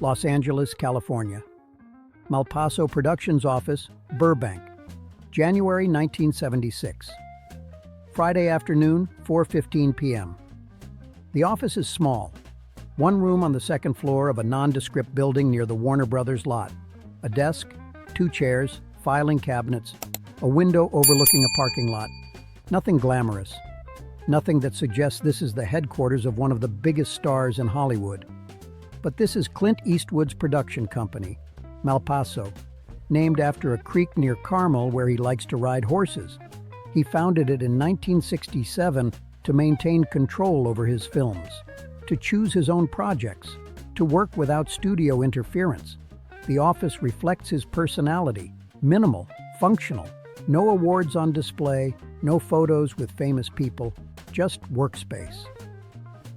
Los Angeles, California. Malpaso Productions Office, Burbank, January 1976. Friday afternoon, 4:15 p.m. The office is small. One room on the second floor of a nondescript building near the Warner Brothers lot. A desk, 2 chairs, filing cabinets, a window overlooking a parking lot. Nothing glamorous. Nothing that suggests this is the headquarters of one of the biggest stars in Hollywood. But this is Clint Eastwood's production company, Malpaso, named after a creek near Carmel where he likes to ride horses. He founded it in 1967 to maintain control over his films, to choose his own projects, to work without studio interference. The office reflects his personality, minimal, functional, no awards on display, no photos with famous people, just workspace.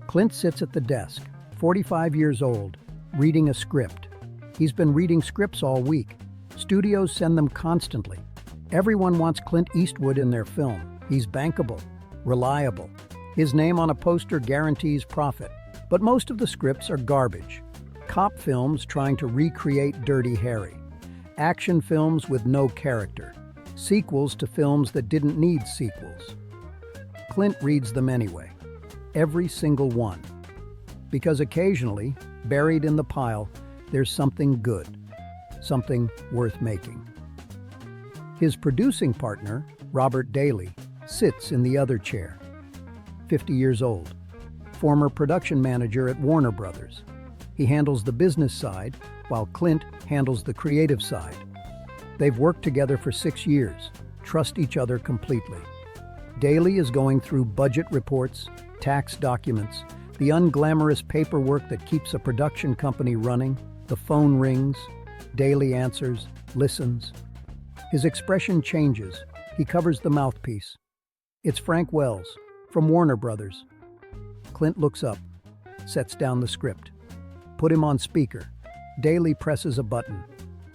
Clint sits at the desk, 45 years old, reading a script. He's been reading scripts all week. Studios send them constantly. Everyone wants Clint Eastwood in their film. He's bankable, reliable. His name on a poster guarantees profit. But most of the scripts are garbage. Cop films trying to recreate Dirty Harry. Action films with no character. Sequels to films that didn't need sequels. Clint reads them anyway. Every single one. Because occasionally, buried in the pile, there's something good. Something worth making. His producing partner, Robert Daly, sits in the other chair. 50 years old. Former production manager at Warner Brothers. He handles the business side, while Clint handles the creative side. They've worked together for 6 years, trust each other completely. Daly is going through budget reports, tax documents, the unglamorous paperwork that keeps a production company running. The phone rings. Daly answers, listens. His expression changes. He covers the mouthpiece. It's Frank Wells, from Warner Brothers. Clint looks up, sets down the script. Put him on speaker. Daly presses a button.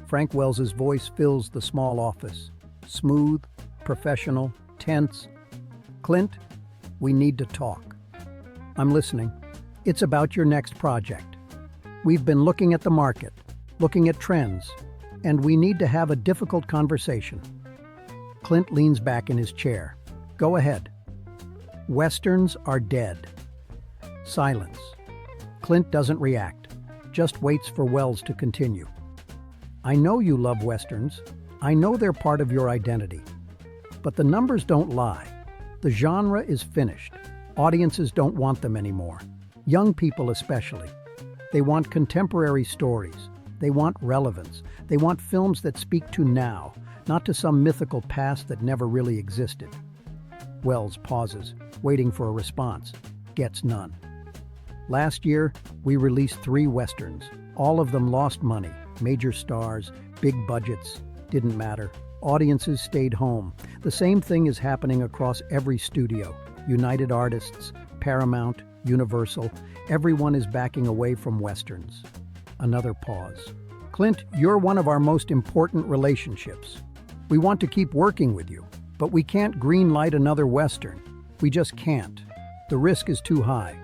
Frank Wells's voice fills the small office. Smooth, professional, tense. Clint, we need to talk. I'm listening. It's about your next project. We've been looking at the market, looking at trends, and we need to have a difficult conversation. Clint leans back in his chair. Go ahead. Westerns are dead. Silence. Clint doesn't react, just waits for Wells to continue. I know you love Westerns. I know they're part of your identity. But the numbers don't lie. The genre is finished. Audiences don't want them anymore. Young people especially. They want contemporary stories. They want relevance. They want films that speak to now, not to some mythical past that never really existed. Wells pauses, waiting for a response. Gets none. Last year, we released 3 Westerns. All of them lost money. Major stars, big budgets, didn't matter. Audiences stayed home. The same thing is happening across every studio. United Artists, Paramount, Universal, everyone is backing away from Westerns. Another pause. Clint, you're one of our most important relationships. We want to keep working with you, but we can't green-light another Western. We just can't. The risk is too high.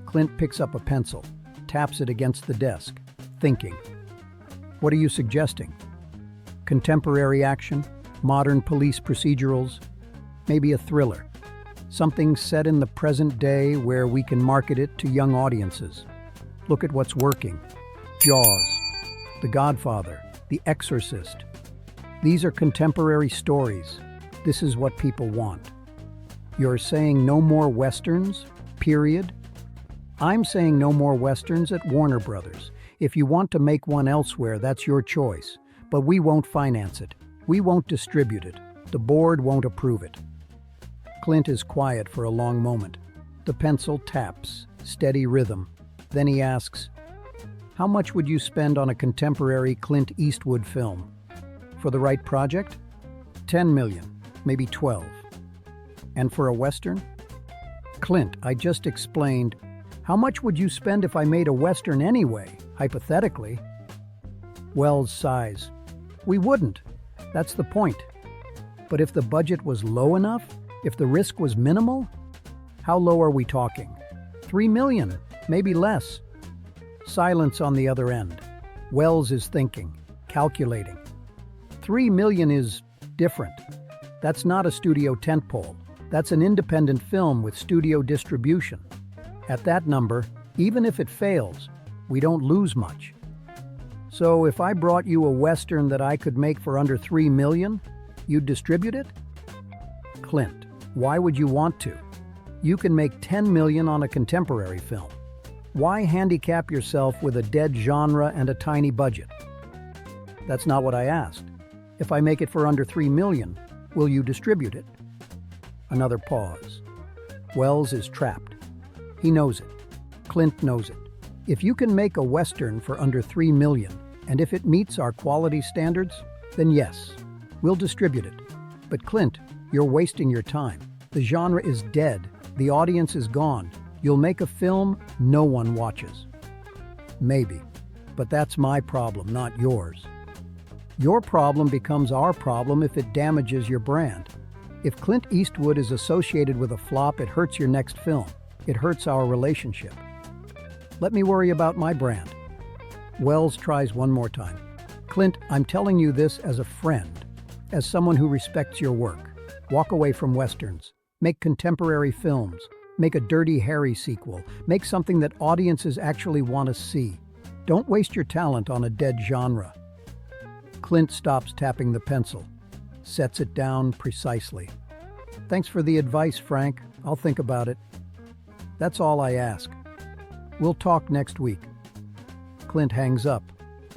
Clint picks up a pencil, taps it against the desk, thinking. What are you suggesting? Contemporary action? Modern police procedurals? Maybe a thriller? Something set in the present day where we can market it to young audiences. Look at what's working. Jaws, The Godfather, The Exorcist. These are contemporary stories. This is what people want. You're saying no more Westerns, period? I'm saying no more Westerns at Warner Brothers. If you want to make one elsewhere, that's your choice. But we won't finance it. We won't distribute it. The board won't approve it. Clint is quiet for a long moment. The pencil taps, steady rhythm. Then he asks, how much would you spend on a contemporary Clint Eastwood film? For the right project? 10 million, maybe 12. And for a Western? Clint, I just explained. How much would you spend if I made a Western anyway, hypothetically? Wells sighs. We wouldn't. That's the point. But if the budget was low enough, if the risk was minimal, how low are we talking? 3 million, maybe less. Silence on the other end. Wells is thinking, calculating. 3 million is different. That's not a studio tentpole. That's an independent film with studio distribution. At that number, even if it fails, we don't lose much. So if I brought you a Western that I could make for under 3 million, you'd distribute it? Clint, why would you want to? You can make 10 million on a contemporary film. Why handicap yourself with a dead genre and a tiny budget? That's not what I asked. If I make it for under 3 million, will you distribute it? Another pause. Wells is trapped. He knows it. Clint knows it. If you can make a Western for under 3 million, and if it meets our quality standards, then yes, we'll distribute it. But Clint, you're wasting your time. The genre is dead. The audience is gone. You'll make a film no one watches. Maybe, but that's my problem, not yours. Your problem becomes our problem if it damages your brand. If Clint Eastwood is associated with a flop, it hurts your next film. It hurts our relationship. Let me worry about my brand. Wells tries one more time. Clint, I'm telling you this as a friend, as someone who respects your work. Walk away from Westerns. Make contemporary films. Make a Dirty Harry sequel. Make something that audiences actually want to see. Don't waste your talent on a dead genre. Clint stops tapping the pencil, sets it down precisely. Thanks for the advice, Frank. I'll think about it. That's all I ask. We'll talk next week. Clint hangs up,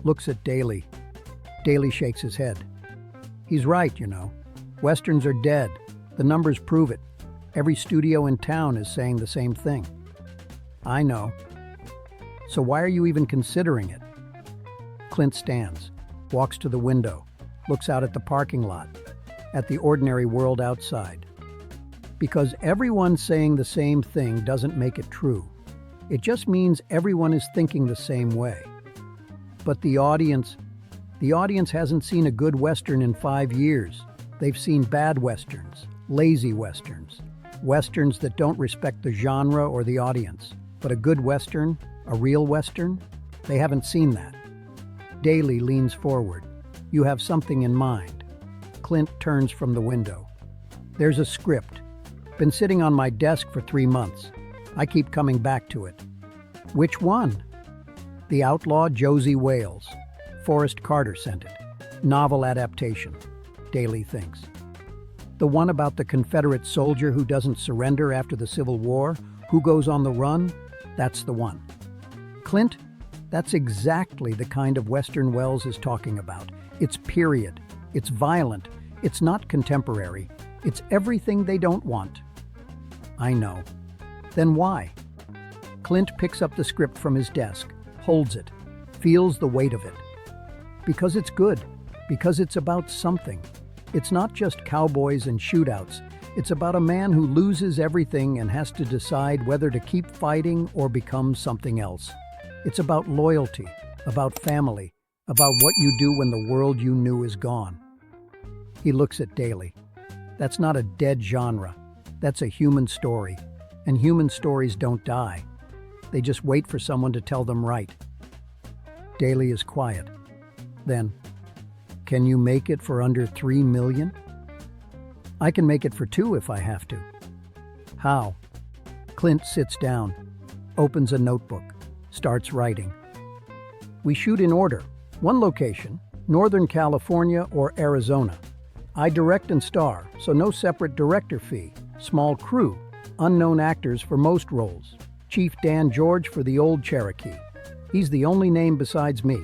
looks at Daly. Daly shakes his head. He's right, you know. Westerns are dead. The numbers prove it. Every studio in town is saying the same thing. I know. So why are you even considering it? Clint stands, walks to the window, looks out at the parking lot, at the ordinary world outside. Because everyone saying the same thing doesn't make it true. It just means everyone is thinking the same way. But the audience hasn't seen a good Western in 5 years. They've seen bad Westerns, lazy Westerns, Westerns that don't respect the genre or the audience. But a good Western, a real Western, they haven't seen that. Daly leans forward. You have something in mind. Clint turns from the window. There's a script. Been sitting on my desk for 3 months. I keep coming back to it. Which one? The Outlaw Josie Wales. Forrest Carter sent it. Novel adaptation, Daly thinks. The one about the Confederate soldier who doesn't surrender after the Civil War, who goes on the run? That's the one. Clint, that's exactly the kind of Western Wells is talking about. It's period. It's violent. It's not contemporary. It's everything they don't want. I know. Then why? Clint picks up the script from his desk, holds it, feels the weight of it. Because it's good. Because it's about something. It's not just cowboys and shootouts. It's about a man who loses everything and has to decide whether to keep fighting or become something else. It's about loyalty, about family, about what you do when the world you knew is gone. He looks at Daly. That's not a dead genre. That's a human story. And human stories don't die. They just wait for someone to tell them right. Daly is quiet. Then, can you make it for under 3 million? I can make it for 2 if I have to. How? Clint sits down, opens a notebook, starts writing. We shoot in order. 1 location, Northern California or Arizona. I direct and star, so no separate director fee. Small crew, unknown actors for most roles. Chief Dan George for the old Cherokee. He's the only name besides me.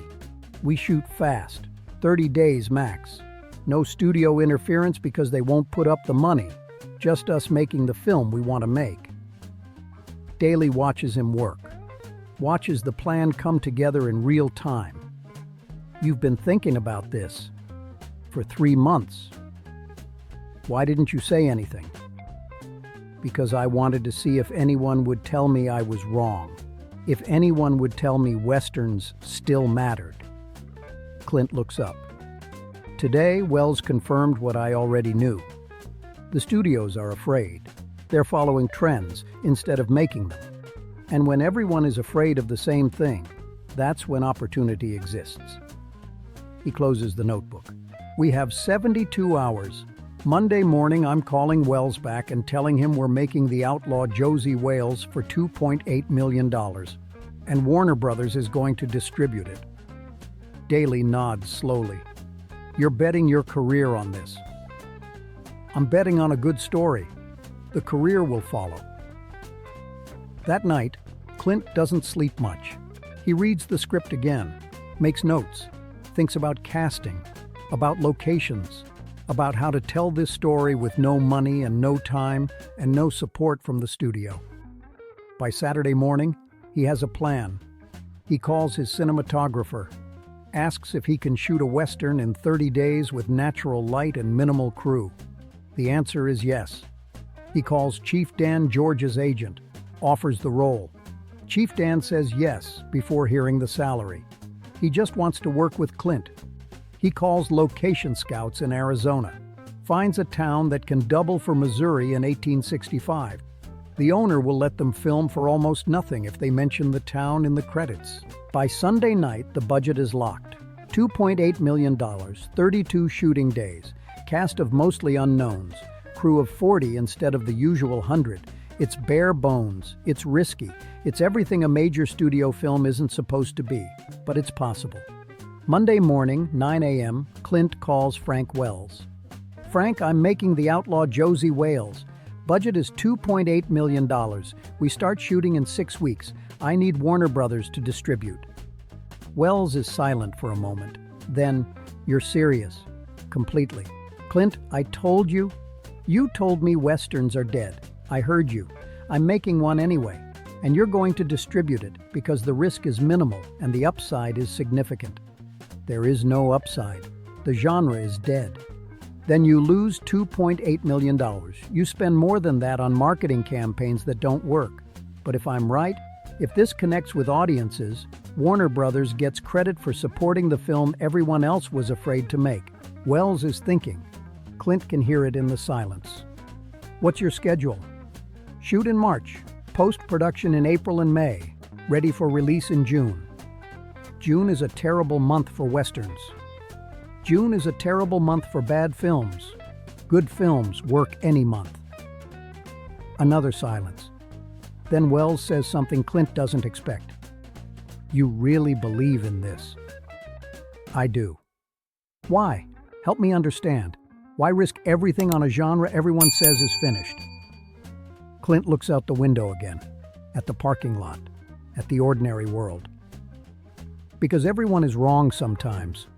We shoot fast, 30 days max. No studio interference because they won't put up the money. Just us making the film we want to make. Daly watches him work. Watches the plan come together in real time. You've been thinking about this for 3 months. Why didn't you say anything? Because I wanted to see if anyone would tell me I was wrong. If anyone would tell me Westerns still mattered. Clint looks up. Today, Wells confirmed what I already knew. The studios are afraid. They're following trends instead of making them. And when everyone is afraid of the same thing, That's when opportunity exists. He closes the notebook. We have 72 hours. Monday morning, I'm calling Wells back and telling him we're making The Outlaw Josie Wales for $2.8 million, and Warner Brothers is going to distribute it. Daly nods slowly. You're betting your career on this. I'm betting on a good story. The career will follow. That night, Clint doesn't sleep much. He reads the script again, makes notes, thinks about casting, about locations, about how to tell this story with no money and no time and no support from the studio. By Saturday morning, he has a plan. He calls his cinematographer, asks if he can shoot a Western in 30 days with natural light and minimal crew. The answer is yes. He calls Chief Dan George's agent, offers the role. Chief Dan says yes before hearing the salary. He just wants to work with Clint. He calls location scouts in Arizona, finds a town that can double for Missouri in 1865. The owner will let them film for almost nothing if they mention the town in the credits. By Sunday night, the budget is locked. $2.8 million, 32 shooting days, cast of mostly unknowns, crew of 40 instead of the usual 100. It's bare bones, it's risky, it's everything a major studio film isn't supposed to be, but it's possible. Monday morning, 9 a.m., Clint calls Frank Wells. Frank, I'm making The Outlaw Josie Wales. Budget is $2.8 million. We start shooting in 6 weeks. I need Warner Brothers to distribute. Wells is silent for a moment. Then, you're serious. Completely. Clint, I told you. You told me Westerns are dead. I heard you. I'm making one anyway. And you're going to distribute it because the risk is minimal and the upside is significant. There is no upside. The genre is dead. Then you lose $2.8 million. You spend more than that on marketing campaigns that don't work. But if I'm right, if this connects with audiences, Warner Brothers gets credit for supporting the film everyone else was afraid to make. Wells is thinking. Clint can hear it in the silence. What's your schedule? Shoot in March, post-production in April and May, ready for release in June. June is a terrible month for Westerns. June is a terrible month for bad films. Good films work any month. Another silence. Then Wells says something Clint doesn't expect. You really believe in this? I do. Why? Help me understand. Why risk everything on a genre everyone says is finished? Clint looks out the window again, at the parking lot, at the ordinary world. Because everyone is wrong sometimes.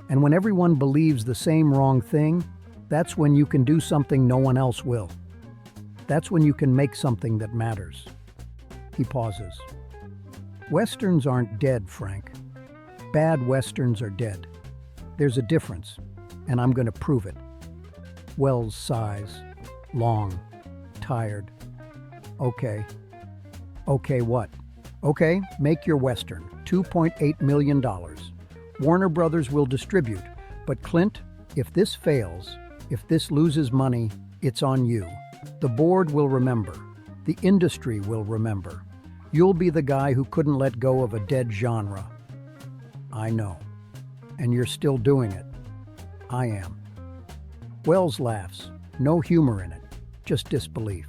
And when everyone believes the same wrong thing, that's when you can do something no one else will. That's when you can make something that matters. He pauses. Westerns aren't dead, Frank. Bad Westerns are dead. There's a difference, and I'm going to prove it. Wells sighs, long, tired. Okay. Okay, what? Okay, make your Western, $2.8 million. Warner Brothers will distribute, but Clint, if this fails, if this loses money, it's on you. The board will remember. The industry will remember. You'll be the guy who couldn't let go of a dead genre. I know. And you're still doing it. I am. Wells laughs. No humor in it. Just disbelief.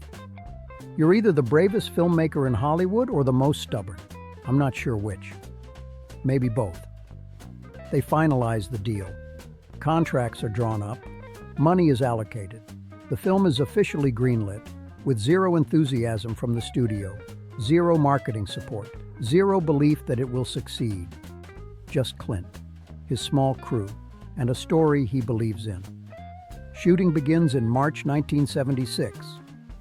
You're either the bravest filmmaker in Hollywood or the most stubborn. I'm not sure which. Maybe both. They finalize the deal. Contracts are drawn up. Money is allocated. The film is officially greenlit, with zero enthusiasm from the studio, zero marketing support, zero belief that it will succeed. Just Clint, his small crew, and a story he believes in. Shooting begins in March 1976.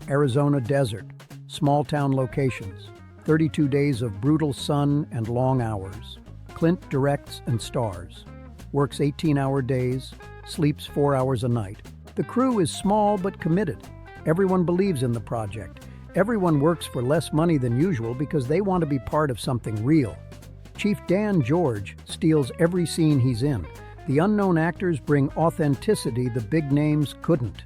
Arizona desert, small-town locations, 32 days of brutal sun and long hours. Clint directs and stars, works 18-hour days, sleeps 4 hours a night. The crew is small but committed. Everyone believes in the project. Everyone works for less money than usual because they want to be part of something real. Chief Dan George steals every scene he's in. The unknown actors bring authenticity the big names couldn't.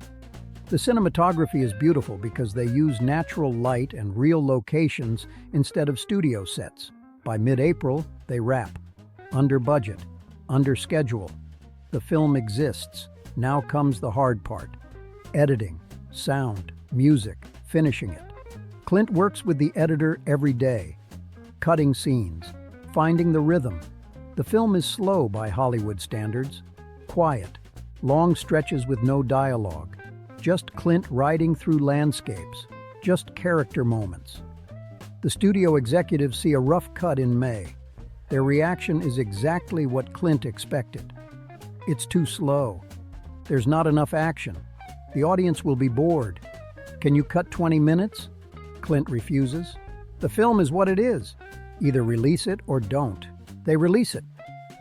The cinematography is beautiful because they use natural light and real locations instead of studio sets. By mid-April, they wrap. Under budget, under schedule. The film exists. Now comes the hard part. Editing, sound, music, finishing it. Clint works with the editor every day, cutting scenes, finding the rhythm. The film is slow by Hollywood standards, quiet, long stretches with no dialogue, just Clint riding through landscapes, just character moments. The studio executives see a rough cut in May. Their reaction is exactly what Clint expected. It's too slow. There's not enough action. The audience will be bored. Can you cut 20 minutes? Clint refuses. The film is what it is. Either release it or don't. They release it.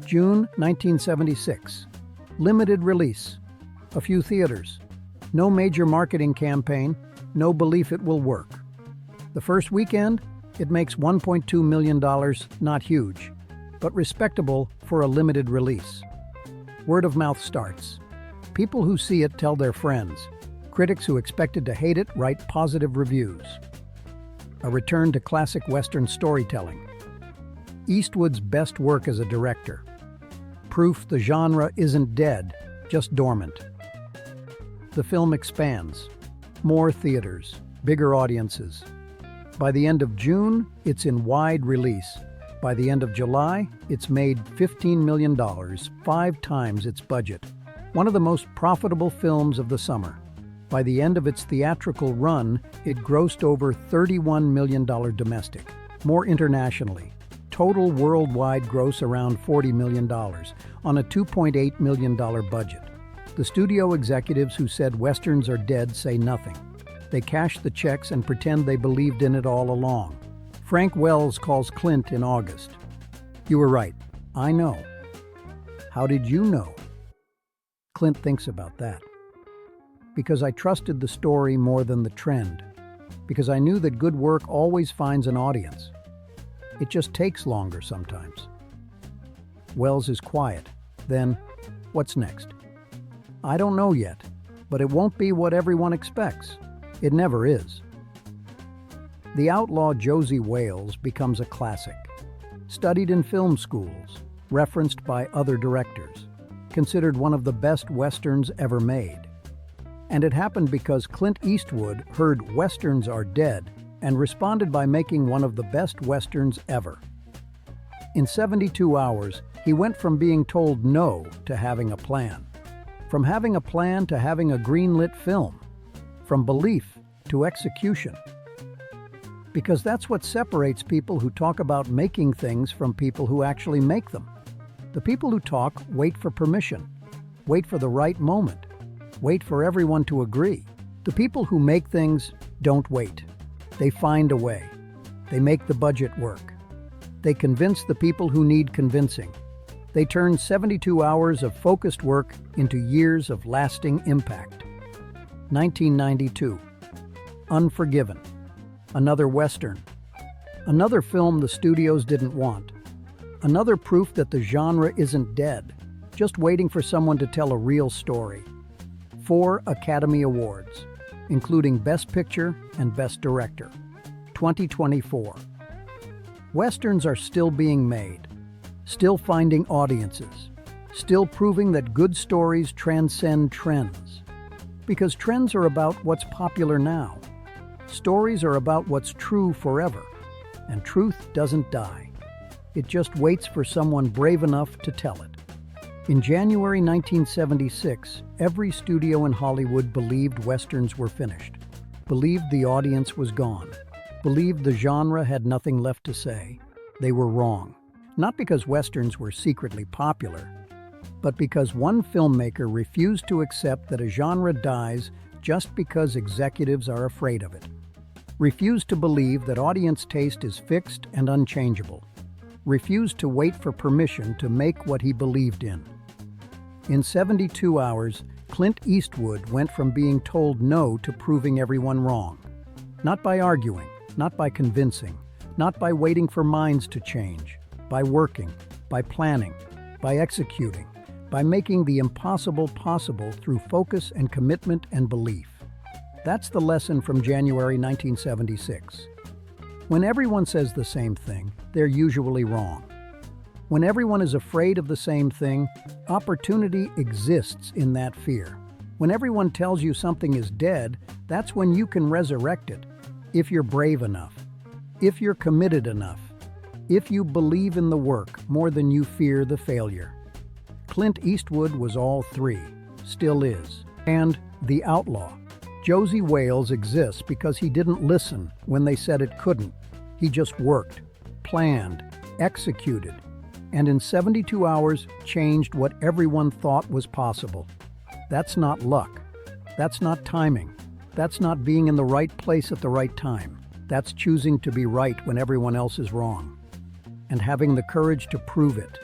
June 1976. Limited release. A few theaters. No major marketing campaign. No belief it will work. The first weekend, it makes $1.2 million, not huge, but respectable for a limited release. Word of mouth starts. People who see it tell their friends. Critics who expected to hate it write positive reviews. A return to classic Western storytelling. Eastwood's best work as a director. Proof the genre isn't dead, just dormant. The film expands. More theaters, bigger audiences. By the end of June, it's in wide release. By the end of July, it's made $15 million, 5 times its budget. One of the most profitable films of the summer. By the end of its theatrical run, it grossed over $31 million domestic. More internationally, total worldwide gross around $40 million on a $2.8 million budget. The studio executives who said Westerns are dead say nothing. They cash the checks and pretend they believed in it all along. Frank Wells calls Clint in August. You were right. I know. How did you know? Clint thinks about that. Because I trusted the story more than the trend. Because I knew that good work always finds an audience. It just takes longer sometimes. Wells is quiet. Then, what's next? I don't know yet, but it won't be what everyone expects. It never is. The outlaw Josie Wales becomes a classic. Studied in film schools, referenced by other directors, considered one of the best Westerns ever made. And it happened because Clint Eastwood heard Westerns are dead and responded by making one of the best Westerns ever. In 72 hours, he went from being told no to having a plan. From having a plan to having a greenlit film. From belief to execution. Because that's what separates people who talk about making things from people who actually make them. The people who talk wait for permission, wait for the right moment, wait for everyone to agree. The people who make things don't wait. They find a way. They make the budget work. They convince the people who need convincing. They turn 72 hours of focused work into years of lasting impact. 1992. Unforgiven. Another Western. Another film the studios didn't want. Another proof that the genre isn't dead, just waiting for someone to tell a real story. 4 Academy Awards, including Best Picture and Best Director. 2024. Westerns are still being made, still finding audiences, still proving that good stories transcend trends. Because trends are about what's popular now. Stories are about what's true forever, and truth doesn't die. It just waits for someone brave enough to tell it. In January 1976, every studio in Hollywood believed Westerns were finished, believed the audience was gone, believed the genre had nothing left to say. They were wrong. Not because Westerns were secretly popular, but because one filmmaker refused to accept that a genre dies just because executives are afraid of it. Refused to believe that audience taste is fixed and unchangeable. Refused to wait for permission to make what he believed in. In 72 hours, Clint Eastwood went from being told no to proving everyone wrong. Not by arguing, not by convincing, not by waiting for minds to change, by working, by planning, by executing, by making the impossible possible through focus and commitment and belief. That's the lesson from January 1976. When everyone says the same thing, they're usually wrong. When everyone is afraid of the same thing, opportunity exists in that fear. When everyone tells you something is dead, that's when you can resurrect it. If you're brave enough, if you're committed enough, if you believe in the work more than you fear the failure. Clint Eastwood was all three, still is. And the outlaw. Josie Wales exists because he didn't listen when they said it couldn't. He just worked, planned, executed, and in 72 hours changed what everyone thought was possible. That's not luck. That's not timing. That's not being in the right place at the right time. That's choosing to be right when everyone else is wrong. And having the courage to prove it.